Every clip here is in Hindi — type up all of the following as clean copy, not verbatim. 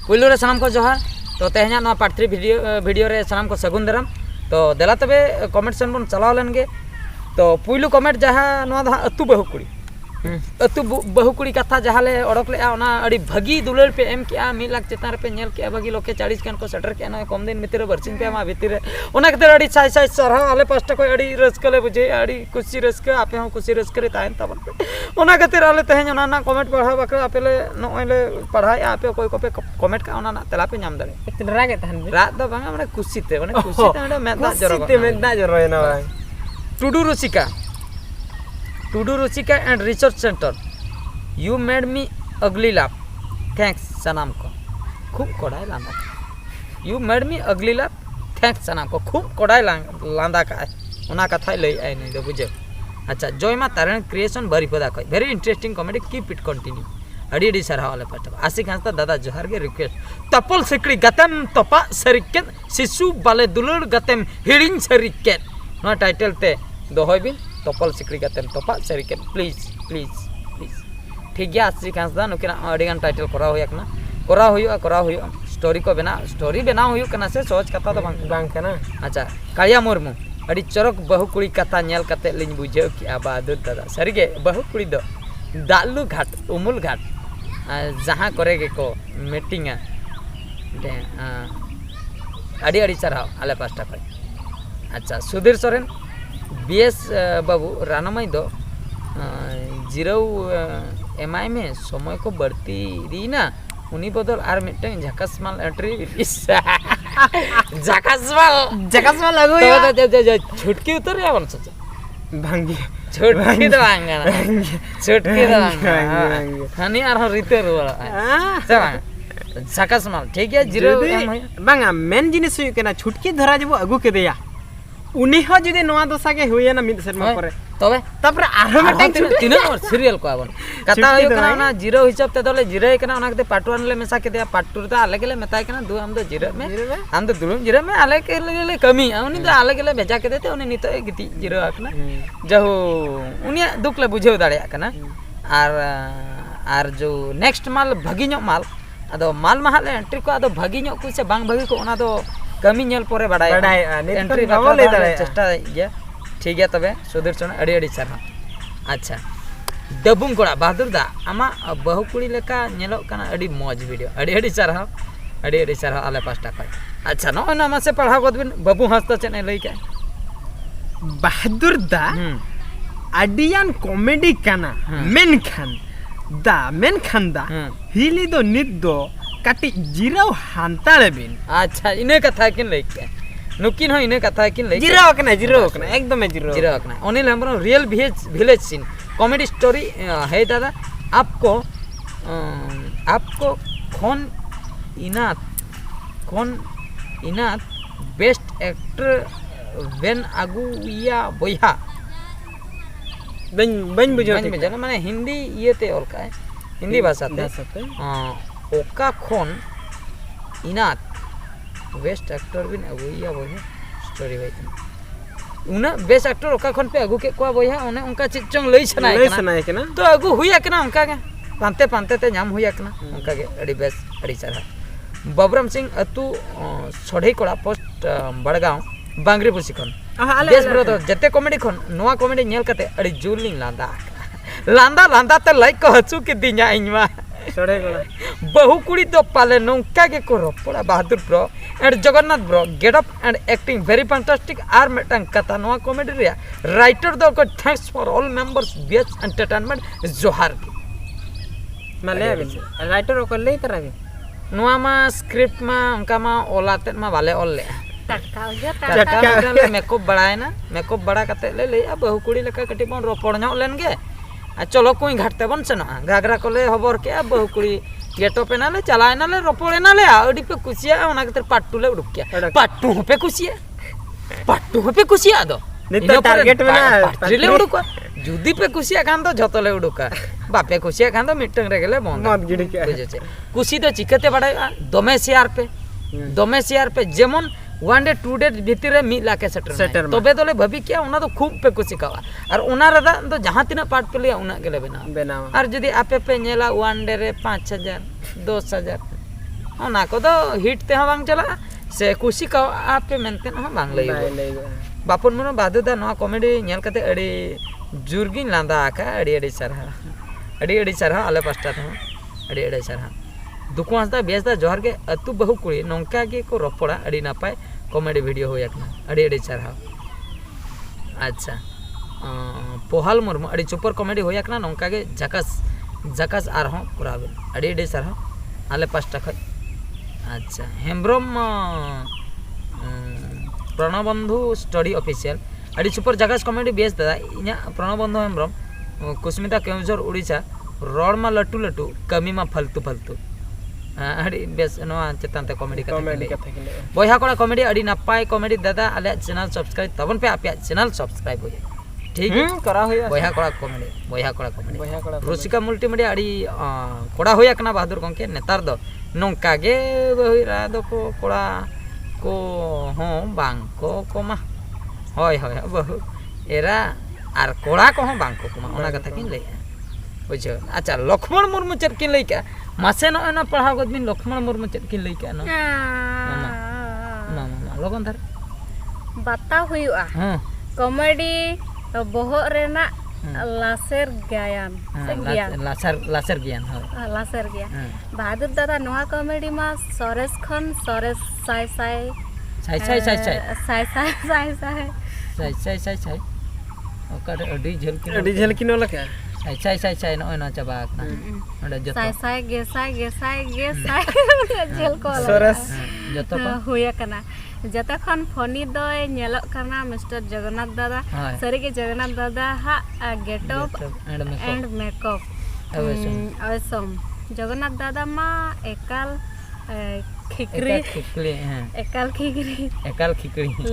पुलू रे सलाम को जोहार तो तेहना ना पार्ट 3 वीडियो रे सलाम को सगुन दराम तो देला तबे कमेंट सेन बन चलाव लेन गे तो पुलू कमेंट जहाँ नवा दा अतु बहु कुड़ी अतु बहु कुड़ी कथा जहाँ ले ओडक ले आना अड़ी भगी दुलर पे एम किया 1 लाख चेतान पे नेल किया भगी लोके 40 कन को सेटर किया ना कम दिन मितिर बरसिन पे मा भीतर ओना कते अड़ी साइ साइ सरहा आले पास्टा को अड़ी रसकले बुझे अड़ी खुशी रसक आपे हम खुशी रसकरे तायन तबन ओना कते आले तहेन ओना ना कमेंट पढ़ा बकरा आपेले नोले पढ़ाई आपे कोई को पे कमेंट का ओना ना तेला पे नाम दरे इतने रागे तहन रात द बांगा माने खुशी ते माने मेदा जरो ना भाई Tudu Ruchika and research centre you made me अगली लाभ थैंक्स सनाम को खूब कोड़ाई लांदा यू मेड मी अगली लाभ थैंक्स सनाम को खूब कोड़ाई लांदा का ओना कथा लई आई नहीं तो बुझे अच्छा जय मा तारण क्रिएशन बरी पदा कोई very interesting comedy keep it continue अड़ी अड़ी सरहा वाले पाठ आशिक हंसता दादा जोहार के रिक्वेस्ट तपल सिकड़ी गतम तपा सरिकेन शिशु बाले दुलर गतम हिड़िन सरिकेन ना टाइटल ते दोहय बिन तपल सिकड़ी गतम तपा सरिकेन प्लीज प्लीज प्लीज ठीक गया आशिक हंसदा नुकिना अड़ी गान टाइटल करा हुआ स्टोरी को बना हुआ से सोच कथा तो बांग कना अच्छा कालिया मुर्मू अड़ी चरक बहु कुड़ी कथा नेल कते लिन बुझाव कि बहादुर दादा सरिगे बहु कुड़ी दो दालू घाट उमुल घाट जहाँ करे गे को मीटिंगा अड़ी अड़ी चढ़ाव आले पास्टा को अच्छा सुधीर सोरेन बीएस बाबू रानामाई दो जीरो एमआई में समय को बढ़ती रही ना उन्हीं बदल आर मिटन झकासमाल एंट्री झकासमाल लगो या छुटकी उतर या बन सच भांगी छुटकी तो आंगा छुटकी तो आंगा हनी आर रितर वाला सब झकासमाल ठीक है जीरो बांगा मेन जिनिस हुई केना छुटकी धरा जबो अगु के देया उनी हो जदि नवा दशा के हुए ना मिद शर्मा परे तबे तापर आरो मिटन तीन और सीरियल को आबन कथा होय कना ना जीरो हिसाब ते दले जीरो कना ओना के पार्ट 1 ले मेसा के दिया पार्ट 2 ता अलग ले मेताय कना दु हम दो जीरो में हम दो दुलुम जीरो में अलग के ले कमी उनी तो अलग ले भेजा के देते उनी नितो गिति जीरो आकना जहु उनी दुख ले बुझेव दाड़िया कना आर जो नेक्स्ट माल भगी ᱧᱚᱜ माल अदो माल महाल एंट्री को अदो भगी ᱧᱚᱜ को से बांग भगी को ओना दो कमी नेल परे बडाय एंट्री बाबो ले दाड़े चेष्टा गया ठीक है तबे सुधीर चरण अड़ी अड़ी सरहा अच्छा दबुम कोड़ा बहादुर दा आमा बहु कुड़ी लेका नेलो कना अड़ी मौज वीडियो अड़ी सरहा आले पास्टा का अच्छा नो ना मासे पढ़ा गोदबिन बाबू हंसता चने लई के बहादुर दा अडियान कॉमेडी कना मेनखान दा हिली दो नित दो काटी जीरो हांताले बिन अच्छा इने कथा किन लई के नुकिन हो इने कथा किन लई जीरो कना एकदम जीरो कना Anil Hembram real village scene comedy story है दादा आपको खोन इनात बेस्ट एक्टर वेन अगुया बोया बन बुझो माने हिंदी ये ते और का है हिंदी भाषा ते ओका खोन इनात बेस्ट एक्टर बिन अगुया बोया स्टोरी भाई उना बेस्ट एक्टर ओका खोन पे अगु के को बोया ओने उनका चिचंग लई सनाय कना तो अगु हुया कना उनका के पांते ते नाम हुया कना उनका के अड़ी बेस्ट अड़ी सारा बबरम सिंह अतु सोढ़ई कोड़ा पोस्ट बड़गांव बांगरी पुसी खन बेस ब्रदर जते कॉमेडी खन नोआ कॉमेडी नेल कते अड़ी जुलिंग लांदा ते लाइक को हचू के दिया इनवा सोढ़ई कोड़ा बहु कुड़ी दो पाले नोंका के को Ropda Bahadur bro and Jagannath bro get up and acting very fantastic आर मेटंग कथा नोआ कॉमेडी रे राइटर दो को thanks for all members BH entertainment जोहार माले राइटर को ले तरह नोआ मा स्क्रिप्ट मा उनका मा ओलाते मा वाले ओल ले टका मेकअप बढ़ाए ना मेकअप बढ़ा कते ले बहु कुड़ी लेका कटी बन रोपड़ ᱧᱚᱜ लेन गे चलो कोई घाटते बन सेना घाघरा को ले हबर के बहु कुड़ी गेटो पे ना ले चलाए ना ले रोपड़े ना ले अडी पे कुसिया ओना कते पाट्टू ले उडुक के पाट्टू पे कुसिया दो नितो टारगेट में ना पाट्टू उडुक जुदी पे कुसिया खान तो झतो ले उडुका बापे कुसिया खान तो मिटंग रे गेले बंद मत गिडी के बुझे कुसी तो चिकते बडाय दमे शेयर पे जेमन 1 डे 2 डे भीतर 1 लाख सेटर तबे दोले भाभी क्या उना तो खूब पे कुसी कावा और उना रदा तो जहां तिना पार्ट पे लिया उना गेले बना और जदी आपे पे नेला 1 डे रे 5000 10,000 ᱚᱱᱟ ᱠᱚᱫᱚ ᱦᱤᱴ ᱛᱮᱦᱚᱸ ᱵᱟᱝ ᱪᱟᱞᱟᱜᱼᱟ ᱥᱮ ᱠᱩᱥᱤ ᱠᱟᱣᱟ ᱯᱮ ᱢᱮᱱᱛᱮ ᱦᱚᱸ ᱵᱟᱝ ᱞᱟᱹᱭᱚᱜᱼᱟ ᱵᱟᱯᱚᱱ ᱢᱩᱨᱢᱩ ᱵᱟᱫᱩ ᱫᱟ ᱱᱚᱣᱟ ᱠᱚᱢᱮᱰᱤ ᱧᱮᱞ ᱠᱟᱛᱮ ᱟᱹᱰᱤ ᱡᱳᱨ ᱜᱤᱧ ᱞᱟᱸᱫᱟ ᱟᱠᱟᱜᱼᱟ ᱟᱹᱰᱤ ᱥᱟᱨᱦᱟᱣ ᱟᱞᱮ ᱯᱟᱥᱴᱟ ᱛᱮᱦᱚᱸ ᱟᱹᱰᱤ ᱥᱟᱨᱦᱟᱣ ᱫᱩᱠᱩ ᱦᱟᱸᱥᱫᱟ ᱵᱮᱥ ᱫᱟ ᱡᱚᱦᱟᱨ ᱜᱮ ᱟᱹᱛᱩ ᱵᱟᱹᱦᱩ ᱠᱩᱲᱤ ᱱᱚᱝᱠᱟ ᱜᱮ ᱠᱚ ᱨᱚᱯᱚᱲᱟ ᱟᱹᱰᱤ ᱱᱟᱯᱟय कॉमेडी वीडियो हुई अड़ी सारहाव अच्छा पोहाल मुर्मू अड़ी सुपर कॉमेडी हुई नौका के झकास झकास आरहों पुराबे अड़ी सारहाव आले पास्टा खज अच्छा हेम्ब्रम प्रणबंधु स्टडी ऑफिशियल अड़ी सुपर झकास कॉमेडी बेस दादा इना प्रणबंधु हेम्ब्रम कुस्मिता केवझर उड़ीसा रोड मा लटू लटू कमी मा फालतू फालतू अड़ी बेस नवा चेतान ते कॉमेडी कथा बयहा कोड़ा कॉमेडी अड़ी नापाय कॉमेडी दादा आले चैनल सब्सक्राइब तबन पे आपया चैनल सब्सक्राइब हो ठीक है करा होया बयहा कोड़ा कॉमेडी रुसिका मल्टीमीडिया अड़ी कोड़ा होया कना बहादुर गंके नेतार दो नोंका गे बहिरा दो को कोड़ा को हो बांग को कोमा होय होय बहु एरा आर कोड़ा को हो बांग को कोमा ओना कथा किन लैया बुझो अच्छा लक्ष्मण मुर्मू चेद किन लैका मासे न ना पढ़ाव गदबिन लक्ष्मण मुर्मू चेद किन लैका न मामा लगन धर बाता हुआ कॉमेडी बोहो रेना लासेर ज्ञान लासेर ज्ञान बहादुर दादा नोआ कॉमेडी मा सरेस खन सरेस साय साय ओकर अडी झल किन लका साय नय न चाबा ओडे जतो साय गेसाय झल को सरस जतो को हुया कना जतो खन फनी दय नेलो कना मिस्टर जगन्नाथ दादा सरी के जगन्नाथ दादा हा getup and makeup awesome Jagannath दादा मा एकाल खिकरी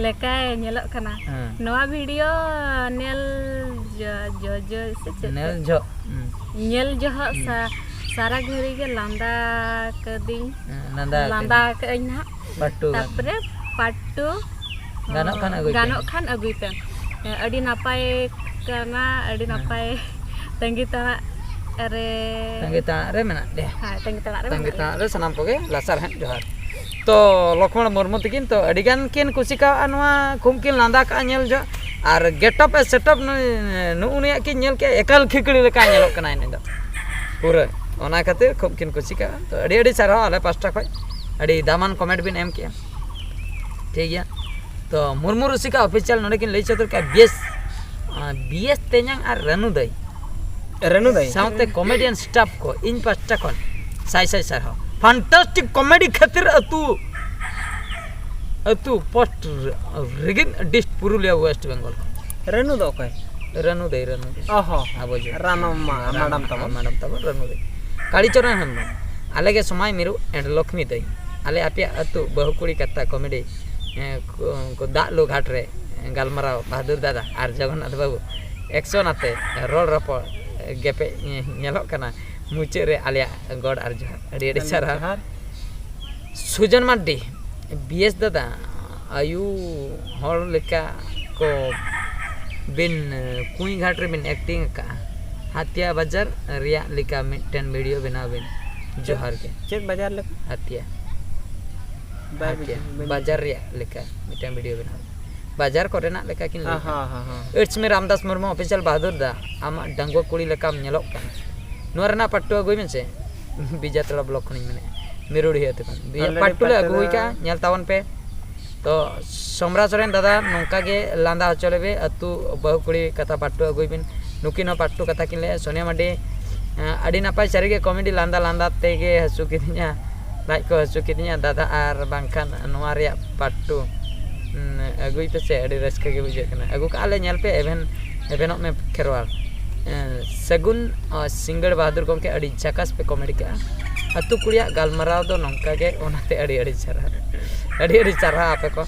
लेका नेलो कना नवा वीडियो नेल जो सारा घरी के लांदा कदिन लांदा कइना तापरे पाटू गानो खान अगुई पे अडी नापाय कना अडी नापाय तंगी तना रे मेना दे हां तंगी तना रे सनाम कोगे लासार हैं जोहार तो लक्ष्मण मुर्मू तकिन तो अडिगान किन कुसिका अनवा खुमकिन लांदा का नेल जो और गेटअप सेटअप नुनिया कि नेल के एकल खिकड़ी लेका नेलो कना इन दो पूरा ओना खातिर खूब किन कुसिका तो अडी सारा आले पास्टा खय अडी दामान कमेंट बिन एम के ठीक गया तो मुर्मू रुसिका ऑफिशियल नोडे किन लई चतुर का बीएस तेन्यांग और रनु दई साउते कॉमेडियन स्टाफ को इन पास्टा खन साय सारहा फैंटास्टिक कॉमेडी खातिर अतु पोस्ट रिगिन डिस्ट पुरुलिया वेस्ट बंगाल रनु दो कय रनु दई ओहो आबो जो रानम्मा मैडम तब रनु दई कालीचरण हम आले के समय मिरु एंड लक्ष्मी दई आले आपया अतु बहुकुड़ी कथा कॉमेडी को दालो घाट रे गालमारा बहादुर दादा आर जगन्नाथ बाबू एक्शन आते रोड रपो गेपे नेलो कना मुचे रे आलिया गॉड आर जोहार अड़ी सारा सुजन माड्डी बीएस दादा आयु हर लेका को बिन कुई घाट रे बिन एक्टिंग का हाथिया बाजार रिया लेका मिटन वीडियो बना बिन जोहार के चेक बाजार ले हाथिया बाजार रिया लेका मिटन वीडियो बना बाजार कोरेना लेका किन it's me Ramdas Murmu official बहादुर दा आमा डंगो कुड़ी लेका नेलो कान नोरना पट्टू अगुई मेसे बीजा तला ब्लॉक खनि मने मिरुड़ी हेते कन पट्टू ले अगुई का नेल तावन पे तो सोमरा सोरेन दादा नोंका के लांदा हचलेबे अतु बहुकुड़ी कथा पट्टू अगुई बिन नुकिन पट्टू कथा किन ले सोनिया माडी अडी नापाय सारीगे कॉमेडी लांदा तेगे हसु किदिया लाइक को हसु किदिया दादा आर बांखान नोआ रिया पट्टू अगुई पे से अडी रस्का के बुझे कना अगु का ले नेल पे एवेनों में खेरवाल सगुन सिंगड़ बहादुर गंके अड़ी झकास पे कॉमेडी के अतु कुड़िया गालमाराव दो नंका के ओनाते अड़ी चारा आपे को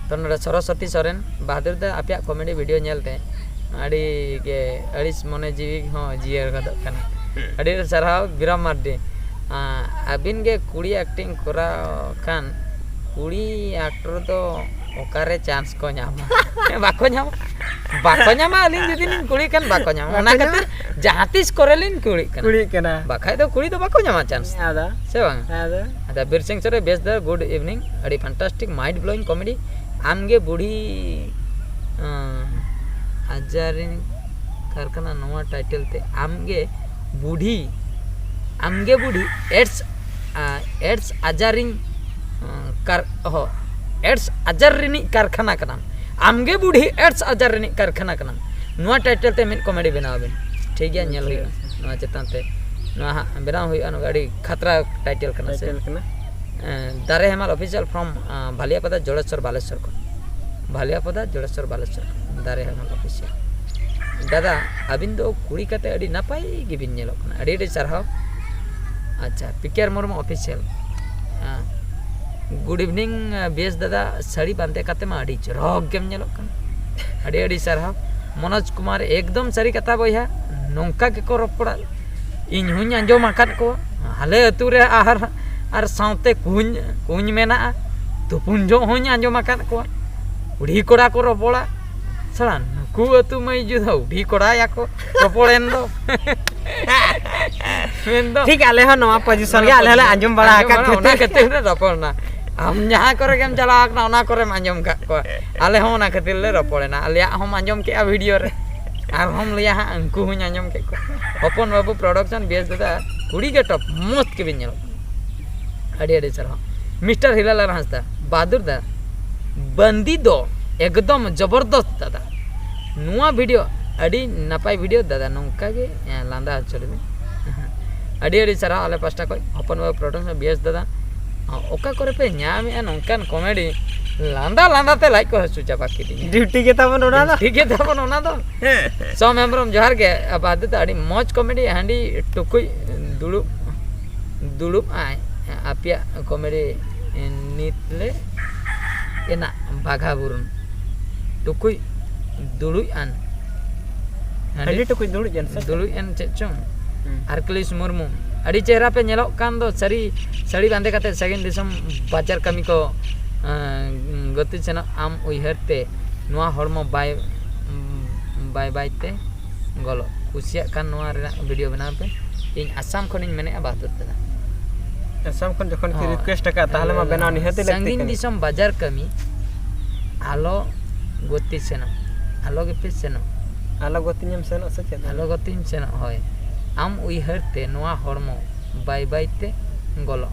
तो नोडे सरस्वती सोरेन बहादुर दा आपया कॉमेडी वीडियो नेलते अड़ी के अड़ीस मने जीवी हो जियर गदो कना अड़ी चारा विराम मार्डी अबिन के कुड़ी एक्टिंग करा खान कुड़ी एक्टर तो ओकारे चांस को ᱧᱟᱢᱟ बाको ᱧᱟᱢᱟ अलिन जुदी लिन कुड़ी कन बाको ᱧᱟᱢᱟ ओना खातिर जहां तीस करे लिन कुड़ी कन कुड़ी कना बाखाय दो कुड़ी तो बाको ᱧᱟᱢᱟ चांस आदा से बांग आदा अदा बीर सिंह सर बेस द गुड इवनिंग अड़ी फैंटास्टिक माइंड ब्लोइंग कॉमेडी आमगे बुढ़ी आजारिन कारखाना नवा टाइटल ते आमगे बुढ़ी एड्स आजारिन कार हो एड्स आजारिनी कारखाना कना आमगे बुढ़ी एड्स आजारिनी कारखाना कना नवा टाइटल ते मिन कॉमेडी बनाव बिन ठीक गया नेल हुई नवा चेतन ते नवा बनाव हुई अन गाड़ी खतरा टाइटल कना से दारे हेमाल ऑफिशियल फ्रॉम भालियापदा जोड़ेश्वर बालेश्वर को भालियापदा जोड़ेश्वर बालेश्वर दारे हेमाल ऑफिशियल दादा अबिन दो कुड़ी कते अड़ी नापाई गिबिन नेलो कना अड़ी अड़ी सरहाव अच्छा पिकेर मुर्मू ऑफिशियल गुड इवनिंग बेस दादा साड़ी बांधे कते मा अड़ी चरक गेम नेलो कना अड़ी अड़ी सरहाव मनोज कुमार एकदम सरी कथा बया नौका के को रपड़ा इन हुन अंजम आकाद को हाले अतु रे आर साउते कुñ मेना तुपुन जो हुन अंजम आकाद को उड़ी कोड़ा को रपड़ा सड़ा नुकु अतु मई जुदा उड़ी कोड़ा या को रपड़ेन दो मेन दो ठीक आले हो नवा पोजीशन के आले अंजम बड़ा आकाद ओना कते रपड़ना हम जहां करे गेम चला ना ओना करे अंजम का को आले हो ना खातिर ले रपड़ेना आले हम अंजम के वीडियो रे आर हम लिया अंकु हुन अंजम के को हपन बाबू प्रोडक्शन बेस दादा कुड़ी के टॉप मस्त के बिन अड़ी अड़ी सर मिस्टर हिलाल हंसदा बहादुर दा बंदी दो एकदम जबरदस्त दादा नुआ वीडियो अड़ी नपाई वीडियो दादा नौका के लांदा चले अड़ी अड़ी सर आले पास्टा को हपन बाबू प्रोडक्शन बेस दादा ओका करे पे ᱧᱟᱢᱮ नौकान कॉमेडी लांदा लांदा ते लाइक को हसु चाबा की ड्यूटी के तबन ओना दा ठीक है तबन ओना दो सो मेंबरम जोहार के बाद अड़ी मौज कॉमेडी हांडी टुकुई दुड़ुब आय आपिया कॉमेडी नितले एना बाघा बुरुन टुकुई दुड़ुई आन हांडी टुकुई दुड़ुई जन दुड़ुई एन चेचों आरकलिस मुर्मू अड़ी चेहरा पे नेलो कान दो साड़ी बांधे काते सगिन दिसम बाजार कमी को गति सेना आम उयहरते नुआ हड़मो बाय ते गलो कुसिया कान नुआ रे वीडियो बना पे इन आसाम खनिन मेने बातत दा आसाम खन जखन की रिक्वेस्ट का ताहले मा बनाव निहते लगते संगीन दिसम बाजार कमी आलो गति सेना आलो के पे सेना आलो गति नियम सेना सचे आलो गति सेना होय आम उयहरते नुआ हड़मो बाय ते गलो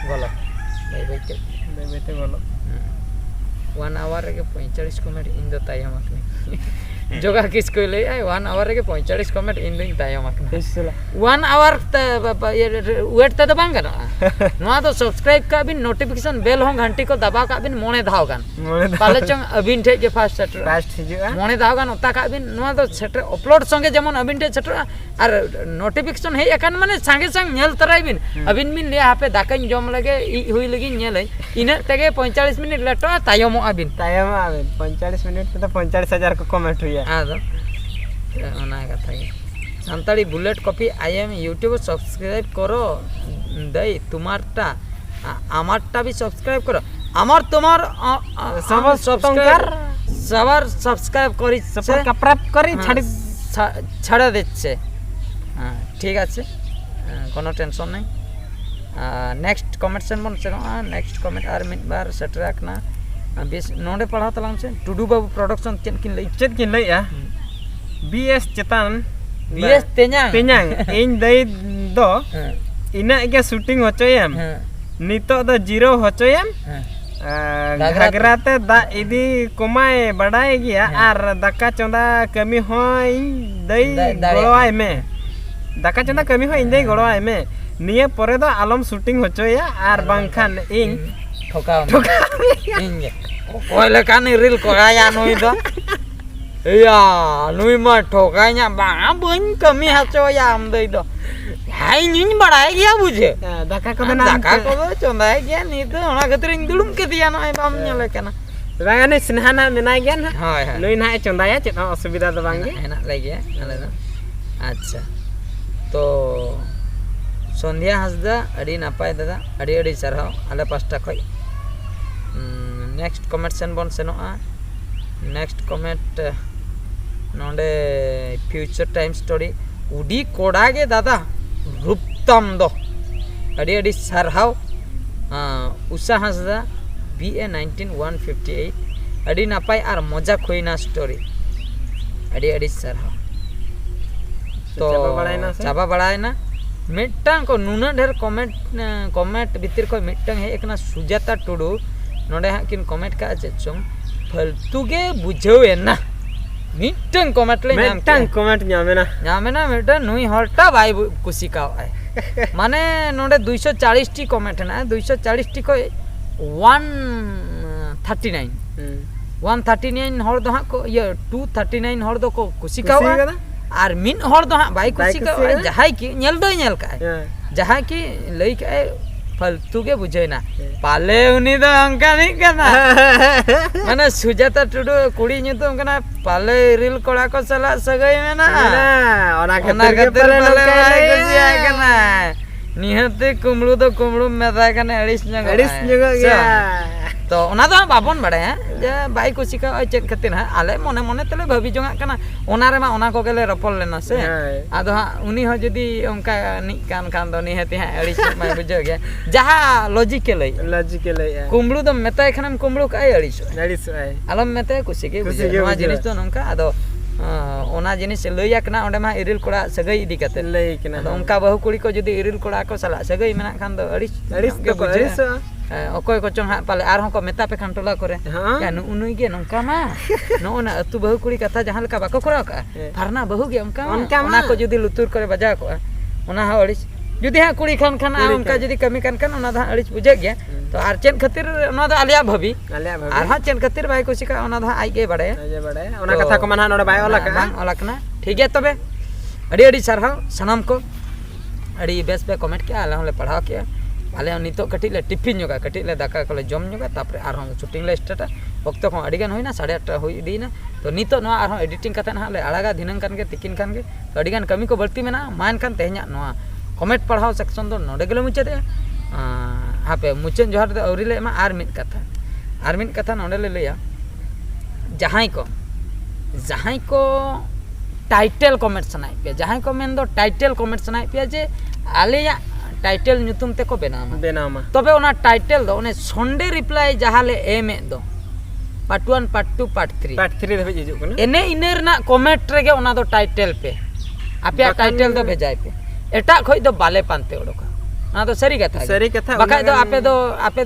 बाय ते गलो 1 आवर के 45 कमेंट इन दो तायम आकने जोगा किस को ले आय 1 आवर के 45 कमेंट इन दिन तायम आकने 1 आवर वेट त बांग गना नवा तो सब्सक्राइब का बिन नोटिफिकेशन बेल हो घंटी को दबा का बिन मोने धाव गान पाले चंग अबिन ठे के फास्ट हिजुआ मोने धाव गान ओता का बिन नवा तो सेटर अपलोड संगे जेमन अबिन ठे सेटर आर नोटिफिकेशन हे एकन माने संगे संग नेल तराई बिन अबिन मिन ले हापे दाकाइन जम लगे हुई लगी नेल इना तगे 45 मिनट लेटो तायम आबिन 45 मिनट पे तो 45,000 को कमेंट हुई है आदो ओना कथा Santali bullet copy I am YouTube subscribe करो दई तुम्हारटा আমারটা भी सब्सक्राइब करो আমার তোমার সব সবার সাবস্ক্রাইব করি সবার কাপ্রাপ করি ছাড়া দিচ্ছে হ্যাঁ ঠিক আছে কোনো টেনশন নাই नेक्स्ट कमेंट सेन बन से नेक्स्ट कमेंट आर मिन बार सेट रखना बेस नोडे पढ़ा तलाम से टुडू बाबू प्रोडक्शन चेन किन लई आ बीएस चेतन बीएस तेन्यांग इन दई दो इना के शूटिंग होचोयम नितो द जीरो होचोयम घागराते दा इदी कोमाय बडाय गया आर दाका चंदा कमी होय दई गड़ोय में दाका चंदा कमी होय दई गड़ोय में निये परे दो आलम शूटिंग होचोया आर बांखान इन ठोका इन कोय लेकानी रील कोया नुई दो या नुई मा ठोकाया बा बन कमी हचोया हम दई दो हाय निन बड़ाय गया बुझे दाका को चंदाय गया नी तो ओना खातिर इन दुडुम के दिया नय बाम नेले कना रागाने स्नेहाना मेनाय गया ना हाय हाय नुई ना चंदाया चेत असुविधा दो बांगे हेना ले गया आले दो अच्छा तो संध्या हंसदा अड़ी नापाय दादा अड़ी अड़ी सरहाव आले पास्टा खय नेक्स्ट कमेंट सेन बन सेनोआ नेक्स्ट कमेंट नोंडे फ्यूचर टाइम स्टोरी उडी कोडागे दादा रूपतम दो अड़ी अड़ी सरहाव उषा हांसदा BA 19158 अड़ी नापाय आर मजा खोइना स्टोरी अड़ी अड़ी सरहाव तो चाबा बड़ायना मिट्टांग को नुना ढेर कमेंट भीतर को मिट्टांग है एक ना सुजाता टुडू नोडे हाँ किन कमेंट का चेचों फालतू के बुझे ना मिट्टांग कमेंट ले मिट्टांग कमेंट नामेना मिट्टांग नुई हॉल्टा बाई कुसी का है माने नोडे 240 टी कमेंट ना 240 टी को 139 हॉल दो हाँ को ये 239 हॉल दो को कुसी का आर मिन हॉल दो हाँ बाई कुसी का जहाई की नेल दो नेल का जहां की लई का फालतू के बुझे ना पाले उनी दो अंका नहीं करना माने सुजाता टुडू कुड़ी nyutum कना पाले रिल कोड़ा को सला सगई में ना ओना खातिर पाले कुसिया कना निहते कुमड़ू दो कुमड़ू मेदा कने अड़िस गया तो ओना दो बाबन बड़े हैं जे बाई कुसी का चेक खातिर है आले मने मने तले भाबी जोंगा कना ओना रे मा ओना को गेले रपल लेना से आदो हा उनी हो जदी ओंका नि कान दो निहते है अड़िस मा बुझो गया जहा लॉजिकली कुमड़ू दो मेताय खनम कुमड़ू का अड़िस आलम मेते कुसी के नवा जिनिस तो नोंका आदो ओना जिनिस लैया कना ओंडे मा इरिल कोड़ा सगई इदी कते लई कना ओंका बहु कुड़ी को जदी इरिल कोड़ा को सला सगई मेना खान दो अड़िस के बुझे अकोय को चों पाले आर को मेता पे खान टोला करे या नुनुई गे नोंका मा नोना अतु बहु कुड़ी कथा जहां लका बाको कोरा का फारना बहु गे ओंका ओना को जदी लुतुर करे बजा को ओना हा अड़िस जुदी हा कुड़ी खान आ उनका जदी कमी कान ओना दा अड़िस बुझे गया तो आर चेन खातिर ओना दा आलिया भाभी आर हा चेन खातिर बाई कुसी का ओना दा आई गे बड़े ओना कथा को माना नोडे बाय ओला कना ठीक है तबे अड़ी अड़ी सरहाव सनाम को अड़ी बेस पे कमेंट किया आले होले पढ़ाव किया आले नितो कटी ले टिफिन जोगा कटी ले दाका को ले जम जोगा तापरे आर हम शूटिंग ले स्टार्ट वक्त को अड़ी गान होइना 8:30 होई दीना तो नितो नो आर हम एडिटिंग कथा ना ले आड़ागा दिनन कान के तिकिन कान के तो अड़ी गान कमी को बढ़ती में ना मान कान तेहना नो कमेंट पढ़ाव सेक्शन दो नोडे गेलो मुचे दे हापे मुचेन जोहार दे औरी ले मा आर मिट कथा नोडे ले लेया जहाई को टाइटल कमेंट सनाई पे जहाई को मेन दो टाइटल कमेंट सनाई पे जे आलेया टाइटल ᱧᱩᱛᱩᱢ ᱛᱮᱠᱚ ᱵᱮᱱᱟᱣᱟ तबे ओना टाइटल दो ओने संडे रिप्लाई जहाले एमे दो पार्ट 1 पार्ट 2 पार्ट 3 धाबे हिजुग कना एने इने रना कमेंट रेगे ओना दो टाइटल पे आपया टाइटल दो भेजाय पे एटा खोय दो बाले पानते ओडोका ओना दो सरी कथा बाकाय दो आपे दो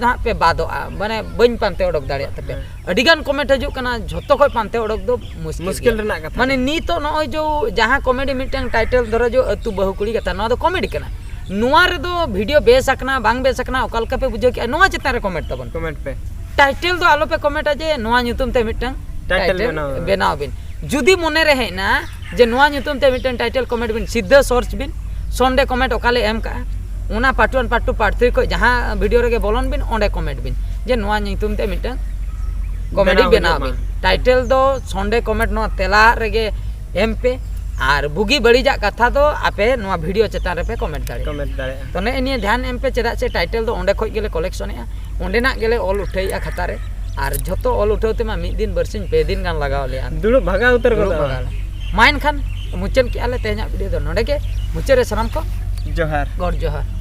हा पे बादो माने बइन पानते ओडोक दाड़िया तपे अडिगान कमेंट हिजुग कना झोतो खोय पानते ओडोक दो मुश्किल रना कथा माने नी तो नय जो जहां कॉमेडी मिटंग टाइटल धरो जो अतु बहु कुड़ी कथा नो दो कॉमेडी कना नुआ रे दो वीडियो बेस सकना बांग बेस सकना ओकल का पे बुझो कि नुआ चिता रे कमेंट तबन कमेंट पे टाइटल दो आलो पे कमेंट आ जे नुआ ᱧᱩᱛᱩᱢ ते मिटंग टाइटल बनाओ बिन जुदी मने रहे ना जे नुआ ᱧᱩᱛᱩᱢ ते मिटंग टाइटल कमेंट बिन सीधा सर्च बिन संडे कमेंट ओकाले एम का ओना पार्ट 1 पार्ट 2 पार्ट 3 को जहां वीडियो रे बोलन बिन ओंडे कमेंट बिन जे नुआ ᱧᱩᱛᱩᱢ ते मिटंग कॉमेडी बनाओ बिन टाइटल दो संडे कमेंट नो तेला रेगे एम पे और बुगी बड़ी जा कथा तो आपे नोआ वीडियो चेतान रे पे कमेंट दाड़े तो ने इनिए ध्यान एम पे चेदा से टाइटल दो ओंडे खोय गेले कलेक्शन ए ओंडे ना गेले ऑल उठैया खाता रे और झोतो ऑल उठावते मा मिद दिन बरसिन पे दिन गान लगाव ले दुड़ो भागा उतर गो माइन खान मुचन के आले तेहना वीडियो दो नोडे के मुचे रे सनम को जोहार गॉड जोहार।